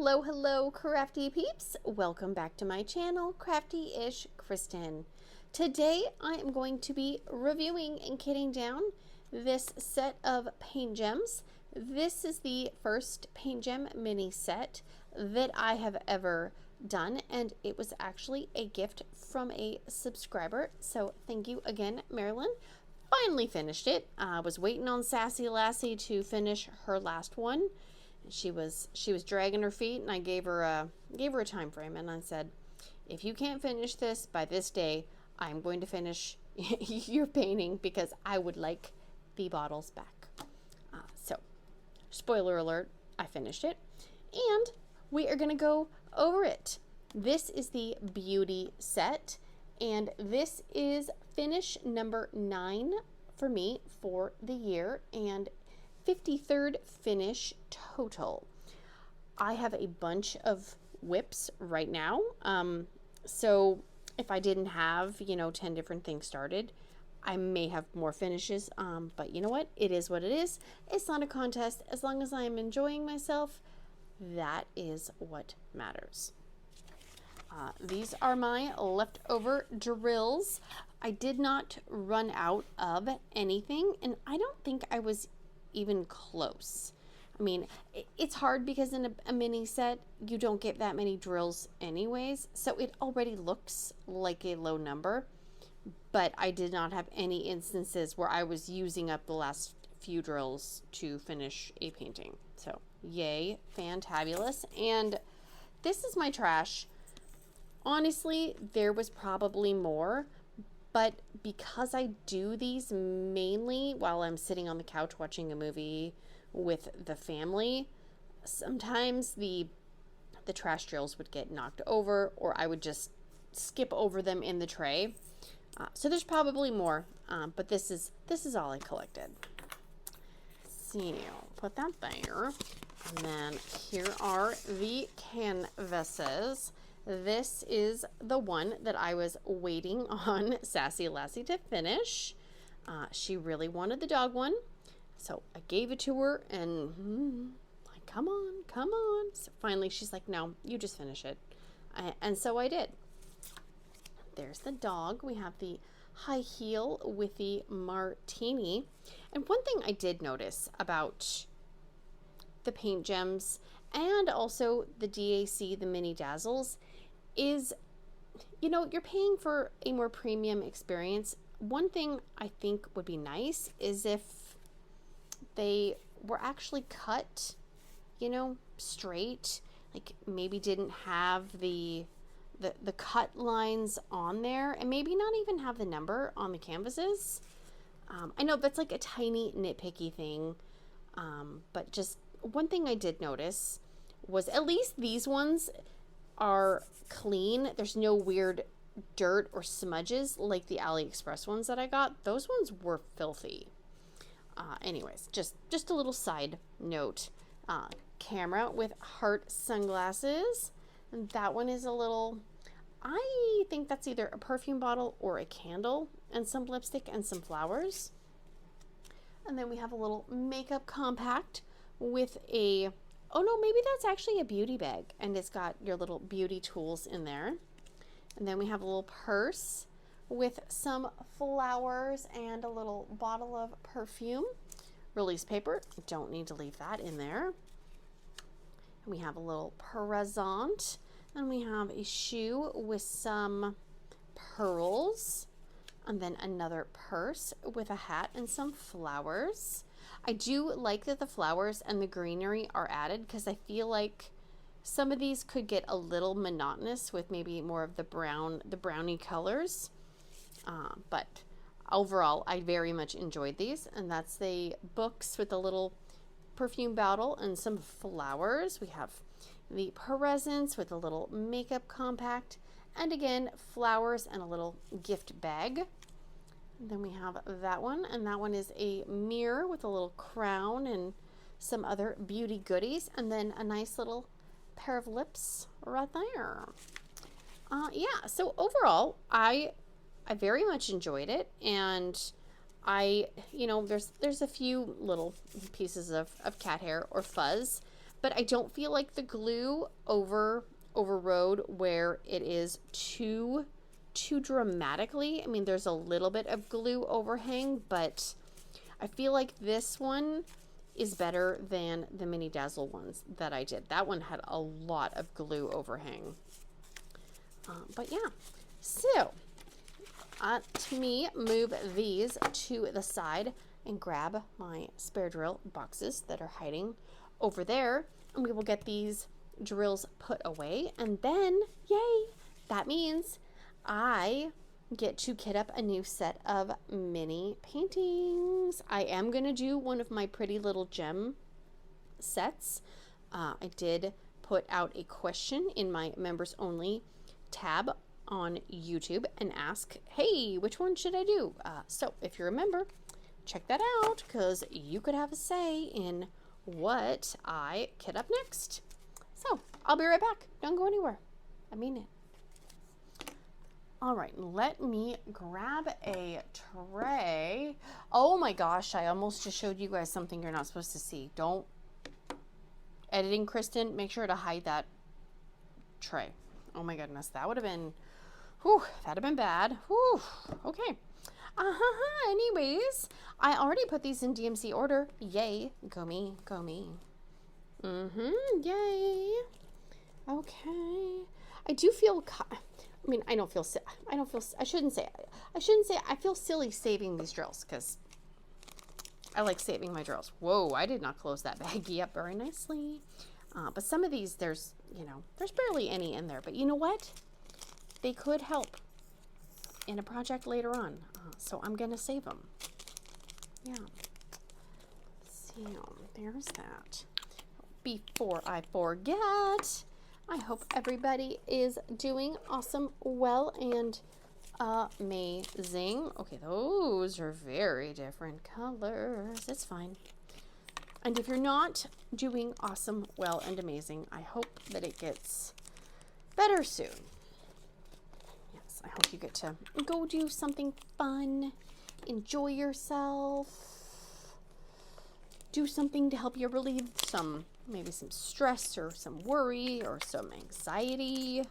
Hello, hello, crafty peeps. Welcome back to my channel, Crafty-ish Kristyn. Today, I am going to be reviewing and kitting down this set of paint gems. This is the first paint gem mini set that I have ever done, and it was actually a gift from a subscriber. So thank you again, Marilyn. Finally finished it. I was waiting on Sassy Lassie to finish her last one. She was dragging her feet, and I gave her a time frame, and I said, if you can't finish this by this day, I'm going to finish your painting because I would like the bottles back. So, spoiler alert, I finished it, and we are going to go over it. This is the Beauty set, and this is finish number 9 for me for the year, and 53rd finish total. I have a bunch of whips right now. So if I didn't have, 10 different things started, I may have more finishes. But you know what? It is what it is. It's not a contest. As long as I am enjoying myself, that is what matters. These are my leftover drills. I did not run out of anything, and I don't think I was even close. I mean, it's hard because in a mini set, you don't get that many drills anyways, so it already looks like a low number, but I did not have any instances where I was using up the last few drills to finish a painting. So, yay, fantabulous. And this is my trash. Honestly, there was probably more, but because I do these mainly while I'm sitting on the couch watching a movie with the family, sometimes the trash drills would get knocked over, or I would just skip over them in the tray. So there's probably more, but this is all I collected. So put that there, and then here are the canvases. This is the one that I was waiting on Sassy Lassie to finish. She really wanted the dog one, so I gave it to her, and like, come on. So finally, she's like, no, you just finish it. And so I did. There's the dog. We have the high heel with the martini. And one thing I did notice about the paint gems and also the DAC, the mini dazzles, is, you're paying for a more premium experience. One thing I think would be nice is if they were actually cut, straight, like maybe didn't have the cut lines on there, and maybe not even have the number on the canvases. I know that's like a tiny nitpicky thing, but just one thing I did notice was at least these ones are clean. There's no weird dirt or smudges like the AliExpress ones that I got. Those ones were filthy. Anyways, just a little side note. Camera with heart sunglasses. And that one is a little, I think that's either a perfume bottle or a candle, and some lipstick and some flowers. And then we have a little makeup compact with a, oh no, maybe that's actually a beauty bag, and it's got your little beauty tools in there. And then we have a little purse with some flowers and a little bottle of perfume. Release paper, don't need to leave that in there. And we have a little present, and we have a shoe with some pearls, and then another purse with a hat and some flowers. I do like that the flowers and the greenery are added, because I feel like some of these could get a little monotonous with maybe more of the brownie colors. But overall, I very much enjoyed these. And that's the books with a little perfume bottle and some flowers. We have the presents with a little makeup compact, and again, flowers and a little gift bag. And then we have that one, and that one is a mirror with a little crown and some other beauty goodies, and then a nice little pair of lips right there. Yeah, so overall, I very much enjoyed it, and there's a few little pieces of cat hair or fuzz, but I don't feel like the glue overrode where it is too dramatically. I mean, there's a little bit of glue overhang, but I feel like this one is better than the Mini Dazzle ones that I did. That one had a lot of glue overhang. But yeah, so let me move these to the side and grab my spare drill boxes that are hiding over there, and we will get these drills put away, and then yay, that means I get to kit up a new set of mini paintings. I am gonna do one of my pretty little gem sets. I did put out a question in my members only tab on YouTube and ask, hey, which one should I do? So if you're a member, check that out, because you could have a say in what I kit up next. So I'll be right back. Don't go anywhere. I mean it. All right, let me grab a tray. Oh my gosh, I almost just showed you guys something you're not supposed to see. Don't. Editing Kristyn, make sure to hide that tray. Oh my goodness, that would have been, whew, that'd have been bad. Whew, okay. Anyways, I already put these in DMC order. Yay, go me, go me. Yay. Okay. I do feel, I mean, I shouldn't say I feel silly saving these drills, because I like saving my drills. Whoa, I did not close that baggie up very nicely. But some of these, there's barely any in there. But you know what? They could help in a project later on. So I'm going to save them. Yeah. Let's see. There's that. Before I forget, I hope everybody is doing awesome, well, and amazing. Okay, those are very different colors. It's fine. And if you're not doing awesome, well, and amazing, I hope that it gets better soon. Yes, I hope you get to go do something fun, enjoy yourself, do something to help you relieve maybe some stress or some worry or some anxiety.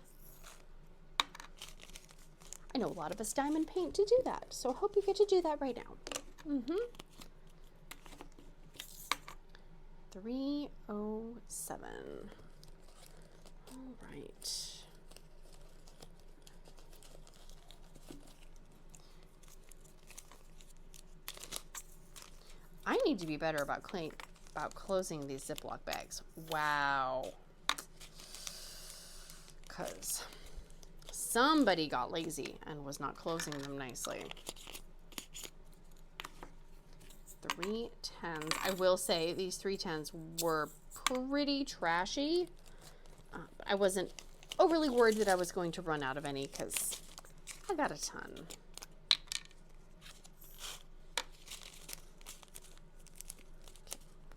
I know a lot of us diamond paint to do that, so I hope you get to do that right now. 307. All right. I need to be better about closing these Ziploc bags. Wow. Because somebody got lazy and was not closing them nicely. 310s. I will say these 310s were pretty trashy. I wasn't overly worried that I was going to run out of any, because I got a ton.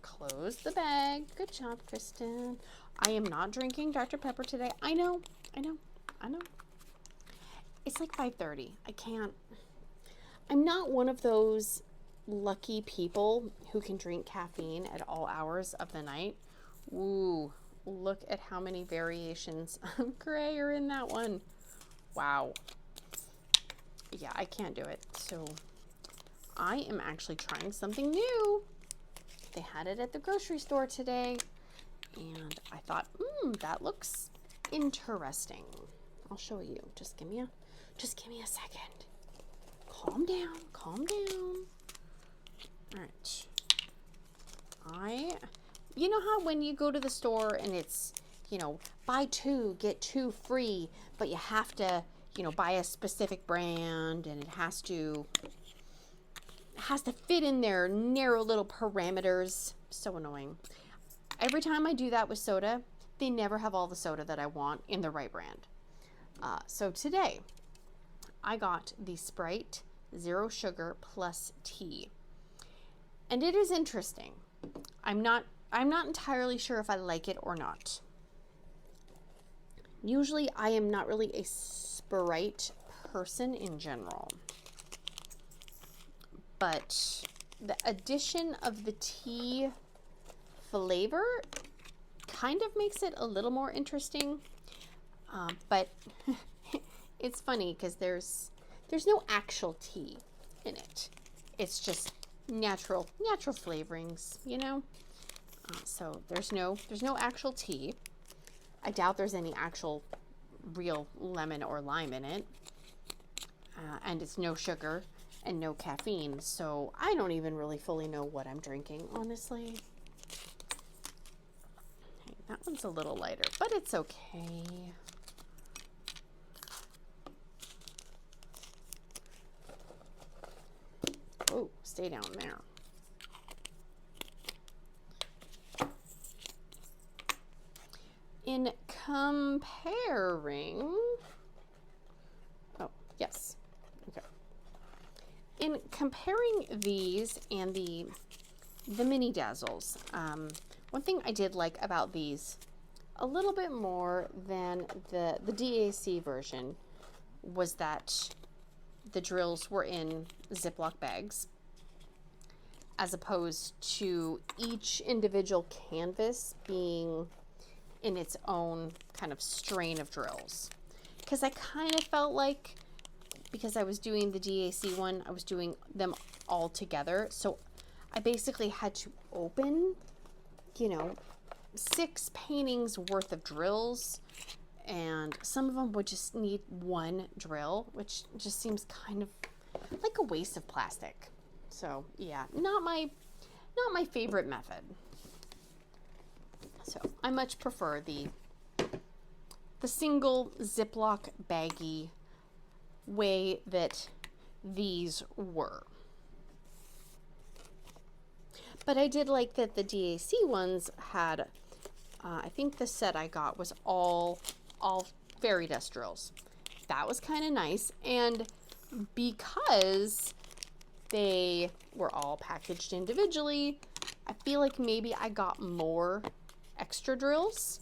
Close the bag. Good job, Kristyn. I am not drinking Dr. Pepper today. I know. It's like 5:30. I can't. I'm not one of those lucky people who can drink caffeine at all hours of the night. Ooh, look at how many variations of gray are in that one. Wow. Yeah, I can't do it. So I am actually trying something new. They had it at the grocery store today, and I thought, that looks interesting. I'll show you. Just give me a second. Calm down, calm down. All right. You know how when you go to the store and it's, buy two, get two free, but you have to, buy a specific brand, and it has to fit in their narrow little parameters. So annoying. Every time I do that with soda, they never have all the soda that I want in the right brand. So today I got the Sprite Zero Sugar Plus Tea. And it is interesting. I'm not entirely sure if I like it or not. Usually I am not really a Sprite person in general. But the addition of the tea flavor kind of makes it a little more interesting, but it's funny because there's no actual tea in it. It's just natural flavorings, you know. So there's no actual tea. I doubt there's any actual real lemon or lime in it, and it's no sugar and no caffeine, so I don't even really fully know what I'm drinking, honestly. Okay, that one's a little lighter, but it's okay. Oh, stay down there. In comparing, oh, yes, okay. In comparing these and the mini dazzles, one thing I did like about these a little bit more than the DAC version was that the drills were in Ziploc bags, as opposed to each individual canvas being in its own kind of strain of drills. Because I kind of felt like, because I was doing the DAC one, I was doing them all together. So I basically had to open, you know, 6 paintings worth of drills. And some of them would just need one drill, which just seems kind of like a waste of plastic. So yeah, not my favorite method. So I much prefer the single Ziploc baggy way that these were. But I did like that the DAC ones had, I think the set I got was all fairy dust drills. That was kind of nice. And because they were all packaged individually, I feel like maybe I got more extra drills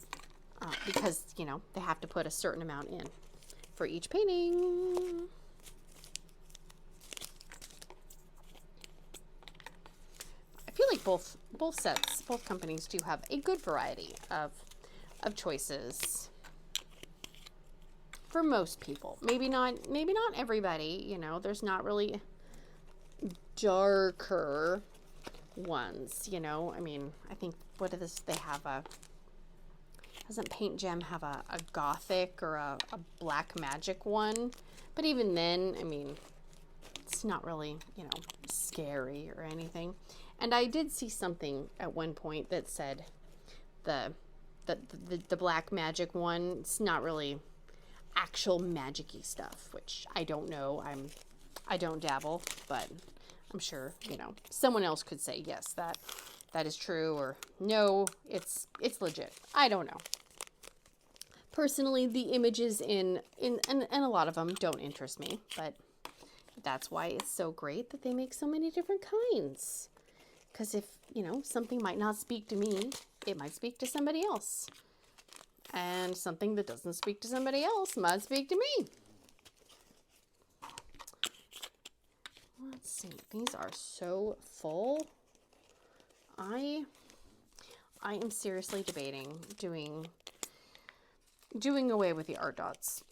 because, you know, they have to put a certain amount in for each painting. I feel like both sets, both companies do have a good variety of choices for most people. Maybe not everybody, you know, there's not really darker ones, you know. I mean, I think, what is this? They have doesn't Paint Gem have a gothic or a black magic one? But even then, I mean, it's not really, you know, scary or anything. And I did see something at one point that said the black magic one, it's not really actual magic-y stuff, which I don't know. I don't dabble, but I'm sure, you know, someone else could say yes, that is true, or no, it's legit. I don't know. Personally, the images in a lot of them don't interest me, but that's why it's so great that they make so many different kinds. Because if, you know, something might not speak to me, it might speak to somebody else. And something that doesn't speak to somebody else might speak to me. Let's see. These are so full. I am seriously debating doing away with the art dots.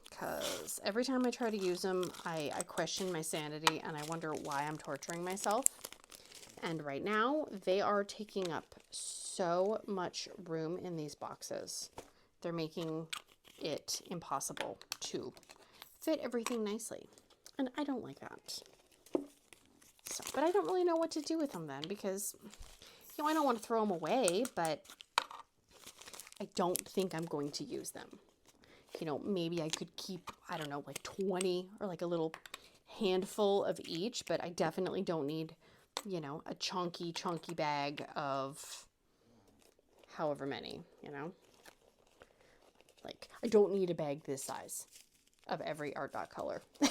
Because every time I try to use them, I question my sanity and I wonder why I'm torturing myself. And right now, they are taking up so much room in these boxes. They're making it impossible to fit everything nicely. And I don't like that. So, but I don't really know what to do with them then, because, you know, I don't want to throw them away, but I don't think I'm going to use them. You know, maybe I could keep, I don't know, like 20 or like a little handful of each, but I definitely don't need, you know, a chunky bag of however many, you know. Like, I don't need a bag this size of every art dot color. Yeah.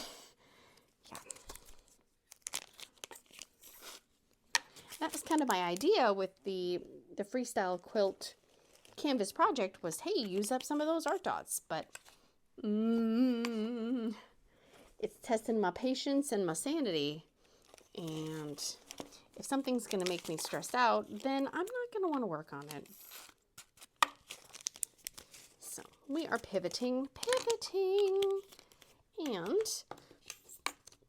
That was kind of my idea with the freestyle quilt canvas project was, hey, use up some of those art dots, but it's testing my patience and my sanity, and If something's going to make me stressed out, then I'm not going to want to work on it. So we are pivoting, and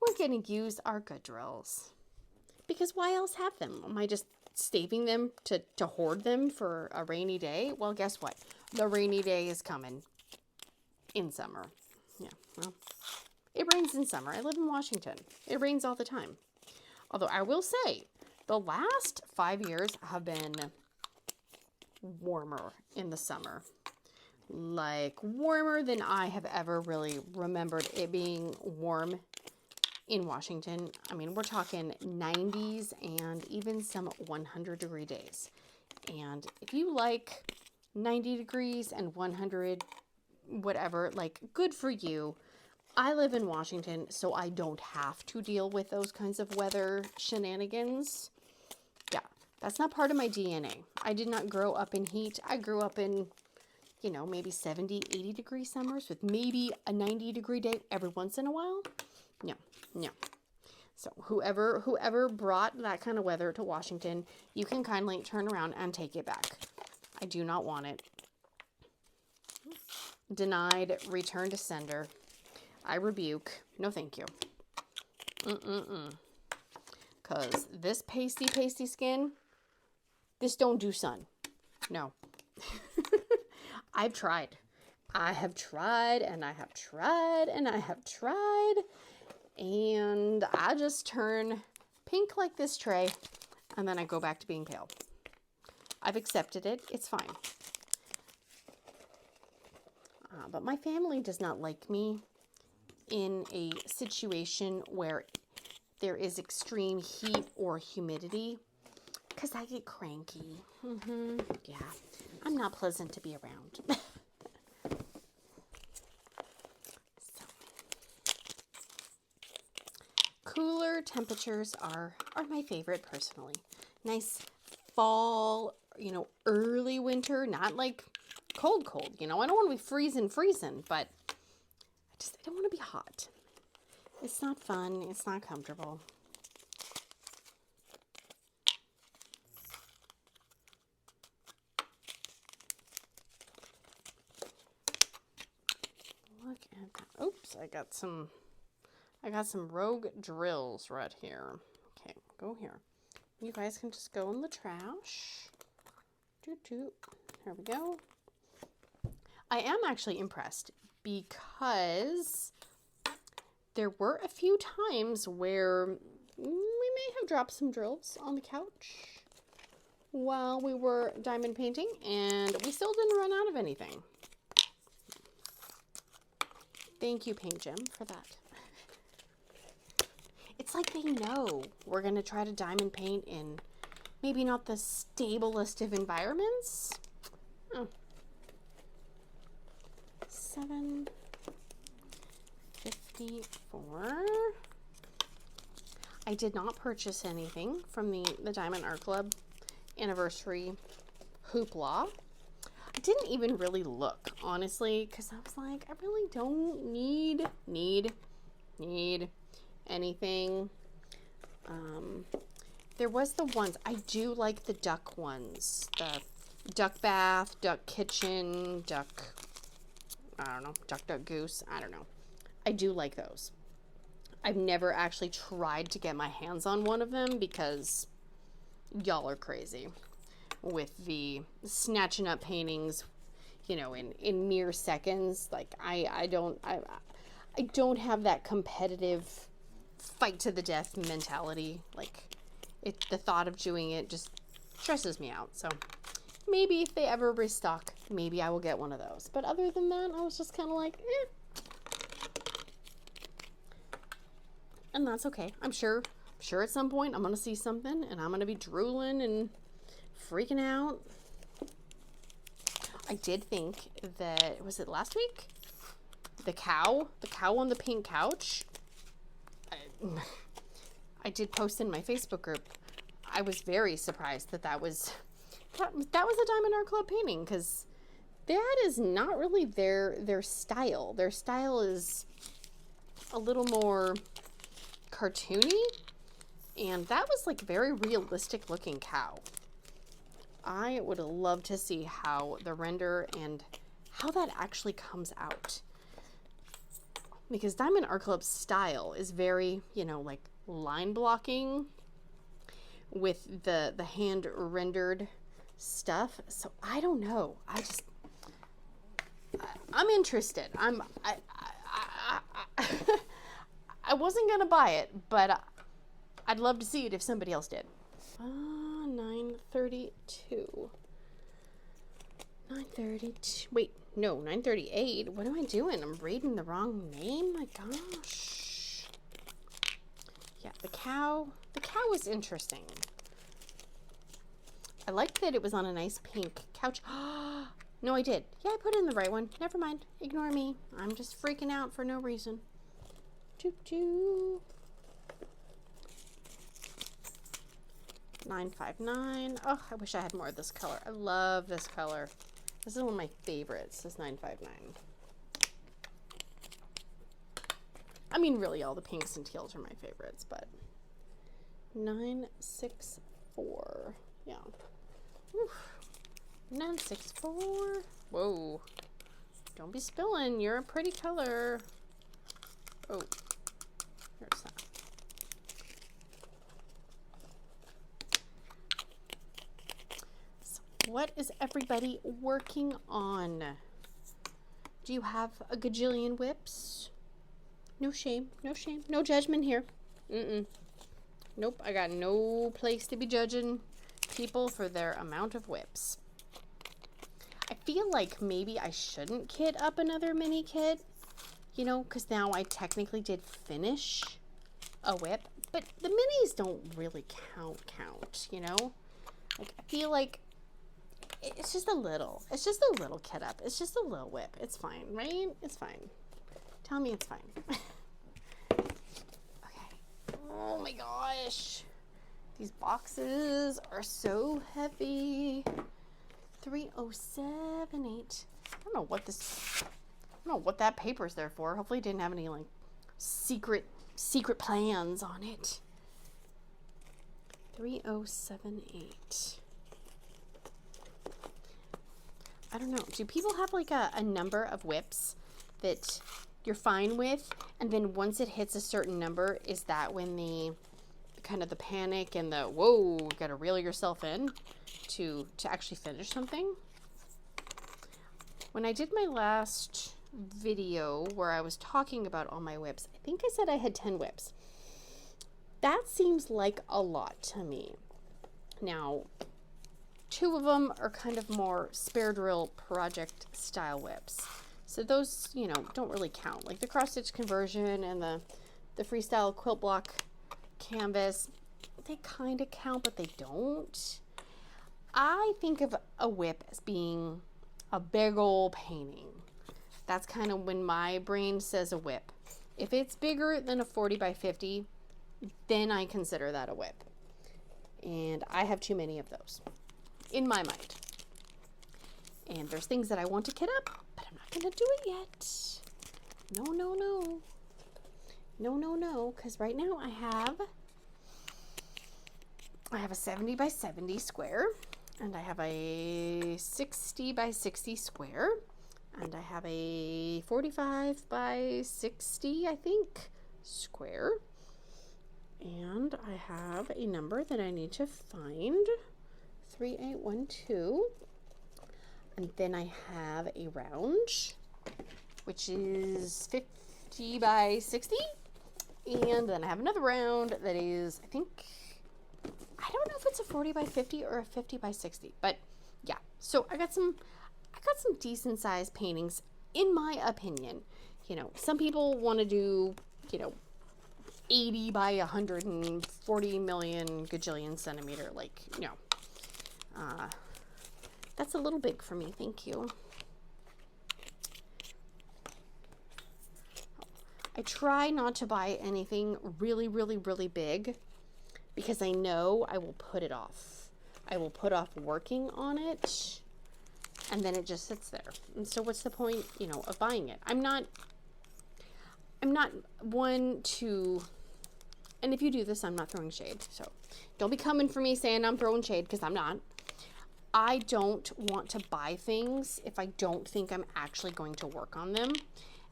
we're going to use our good drills. Because why else have them? Am I just saving them to hoard them for a rainy day? Well, guess what? The rainy day is coming in summer. Yeah, well, it rains in summer. I live in Washington. It rains all the time. Although I will say, the last 5 years have been warmer in the summer. Like, warmer than I have ever really remembered it being warm in Washington. I mean, we're talking 90s and even some 100-degree days. And if you like 90 degrees and 100, whatever, like, good for you. I live in Washington, so I don't have to deal with those kinds of weather shenanigans. Yeah, that's not part of my DNA. I did not grow up in heat. I grew up in, you know, maybe 70, 80-degree summers with maybe a 90-degree day every once in a while. No, no. So whoever brought that kind of weather to Washington, you can kindly turn around and take it back. I do not want it. Denied, return to sender. I rebuke. No, thank you. Because this pasty skin, this don't do sun. No. I've tried. I have tried, and I have tried, and I have tried. And I just turn pink like this tray, and then I go back to being pale. I've accepted it. It's fine. But my family does not like me in a situation where there is extreme heat or humidity, because I get cranky. Yeah, I'm not pleasant to be around. So, cooler temperatures are my favorite personally. Nice fall, you know, early winter, not like cold, you know. I don't want to be freezing, but I don't want to be hot. It's not fun. It's not comfortable. Look at that. Oops, I got some rogue drills right here. Okay, go here. You guys can just go in the trash. Here we go. I am actually impressed because there were a few times where we may have dropped some drills on the couch while we were diamond painting, and we still didn't run out of anything. Thank you, Paint Gem, for that. It's like they know we're going to try to diamond paint in maybe not the stablest of environments. Oh. 754. I did not purchase anything from the Diamond Art Club anniversary hoopla. I didn't even really look, honestly, because I was like, I really don't need anything. There was the ones, I do like the duck ones, the duck bath, duck kitchen, duck, I don't know, duck goose, I don't know. I do like those. I've never actually tried to get my hands on one of them because y'all are crazy with the snatching up paintings, you know, in mere seconds. Like I don't have that competitive fight to the death mentality. Like the thought of doing it just stresses me out. So maybe if they ever restock, maybe I will get one of those. But other than that, I was just kind of like, eh. And that's okay. I'm sure at some point I'm going to see something and I'm going to be drooling and freaking out. I did think that, was it last week? The cow on the pink couch. I did post in my Facebook group. I was very surprised that was a Diamond Art Club painting, because that is not really their style. Their style is a little more cartoony, And that was like a very realistic looking cow. I would love to see how the render and how that actually comes out. Because Diamond Art Club's style is very, you know, like line blocking with the hand rendered stuff. So I don't know. I'm interested. I wasn't gonna buy it, but I'd love to see it if somebody else did. 932. 932. Wait, no, 938. What am I doing? I'm reading the wrong name. My gosh. Yeah, the cow. The cow is interesting. I liked that it was on a nice pink couch. No, I did. Yeah, I put in the right one. Never mind. Ignore me. I'm just freaking out for no reason. Choo choo. 959. Oh, I wish I had more of this color. I love this color. This is one of my favorites, this 959. I mean, really, all the pinks and teals are my favorites, but 964. Yeah. Oof. 964. Whoa. Don't be spilling. You're a pretty color. Oh. There's that. So what is everybody working on? Do you have a gajillion whips? No shame. No shame. No judgment here. Nope. I got no place to be judging people for their amount of whips. I feel like maybe I shouldn't kit up another mini kit, you know, because now I technically did finish a whip, but the minis don't really count, you know? Like, I feel like it's just a little kit up. It's just a little whip. It's fine, right? It's fine. Tell me it's fine. Okay. Oh my gosh. These boxes are so heavy. 3078. I don't know what that paper's there for. Hopefully it didn't have any like secret plans on it. 3078. I don't know. Do people have like a number of whips that you're fine with, and then once it hits a certain number, is that when the kind of the panic and the whoa, you gotta reel yourself in to actually finish something? When I did my last video where I was talking about all my whips, I think I said I had 10 whips. That seems like a lot to me. Now, 2 of them are kind of more spare drill project style whips. So those, you know, don't really count. Like the cross stitch conversion and the freestyle quilt block canvas, they kind of count, but they don't. I think of a whip as being a big old painting. That's kind of when my brain says a whip. If it's bigger than a 40 by 50, then I consider that a whip. And I have too many of those in my mind. And there's things that I want to kit up, but I'm not going to do it yet. No, no, no. No, no, no, because right now I have a 70 by 70 square, and I have a 60 by 60 square, and I have a 45 by 60, I think, square, and I have a number that I need to find, 3812, and then I have a round, which is 50 by 60, and then I have another round that is, I think, I don't know if it's a 40 by 50 or a 50 by 60, but yeah. So I got some decent sized paintings, in my opinion. You know, some people want to do, you know, 80 by 140 million gajillion centimeter, like, no. That's a little big for me, thank you. I try not to buy anything really, really, really big because I know I will put it off. I will put off working on it, and then it just sits there. And so what's the point, you know, of buying it? I'm not one to And if you do this, I'm not throwing shade. So don't be coming for me saying I'm throwing shade, because I'm not. I don't want to buy things if I don't think I'm actually going to work on them.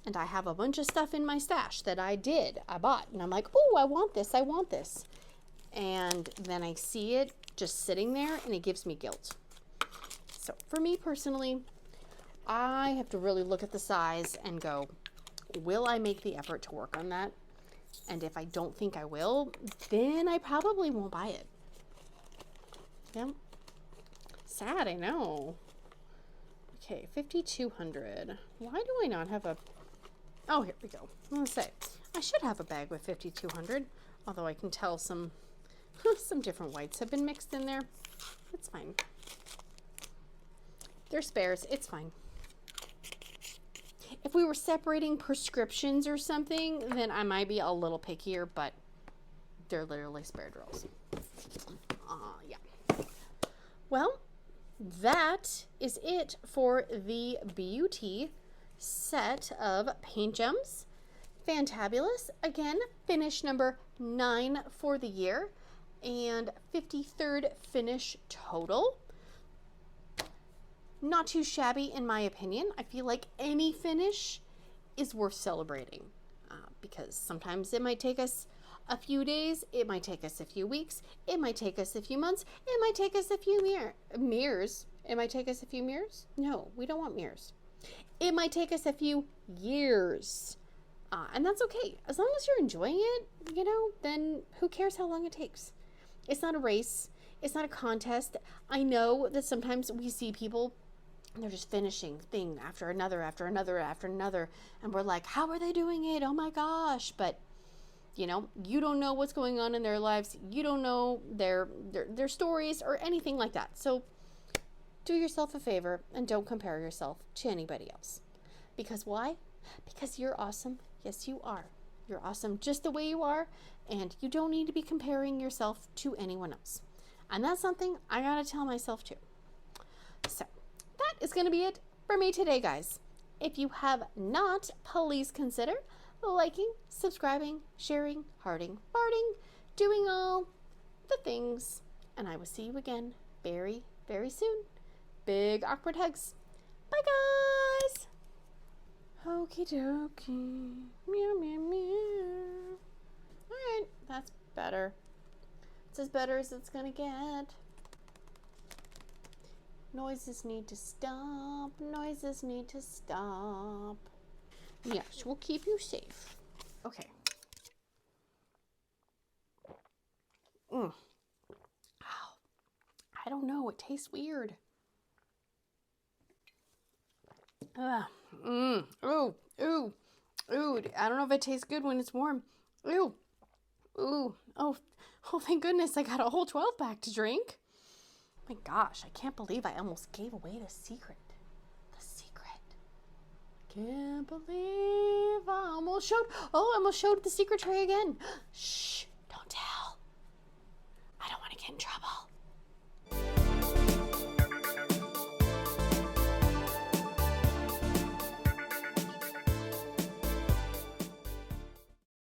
And I have a bunch of stuff in my stash that I bought. And I'm like, oh, I want this. And then I see it just sitting there and it gives me guilt. So for me personally, I have to really look at the size and go, will I make the effort to work on that? And if I don't think I will, then I probably won't buy it. Yeah. Sad, I know. Okay, 5,200. Why do I not have a... Oh, here we go. I'm gonna say, I should have a bag with 5,200, although I can tell some different whites have been mixed in there. It's fine. They're spares. It's fine. If we were separating prescriptions or something, then I might be a little pickier, but they're literally spare drills. Yeah. Well, that is it for the Beauty set of paint gems. Fantabulous. Again, finish number 9 for the year and 53rd finish total. Not too shabby in my opinion. I feel like any finish is worth celebrating because sometimes it might take us a few days, it might take us a few weeks, it might take us a few months, it might take us a few mirrors. It might take us a few mirrors? No, we don't want mirrors. It might take us a few years. And that's okay. As long as you're enjoying it, you know, then who cares how long it takes? It's not a race. It's not a contest. I know that sometimes we see people, they're just finishing thing after another, after another, after another. And we're like, how are they doing it? Oh my gosh. But, you know, you don't know what's going on in their lives. You don't know their stories or anything like that. So do yourself a favor and don't compare yourself to anybody else. Because why? Because you're awesome. Yes, you are. You're awesome just the way you are. And you don't need to be comparing yourself to anyone else. And that's something I gotta tell myself too. So that is gonna be it for me today, guys. If you have not, please consider liking, subscribing, sharing, hearting, farting, doing all the things. And I will see you again very, very soon. Big awkward hugs. Bye, guys. Okie dokie. Meow, meow, meow. All right, that's better. It's as better as it's gonna get. Noises need to stop. Noises need to stop. Yes, we'll keep you safe. Okay. Ow. I don't know. It tastes weird. Ooh. Ooh. I don't know if it tastes good when it's warm. Ooh. Oh, thank goodness I got a whole 12-pack to drink. Oh my gosh, I can't believe I almost gave away the secret. Can't believe I almost showed the secret tray again. Shh, don't tell. I don't want to get in trouble.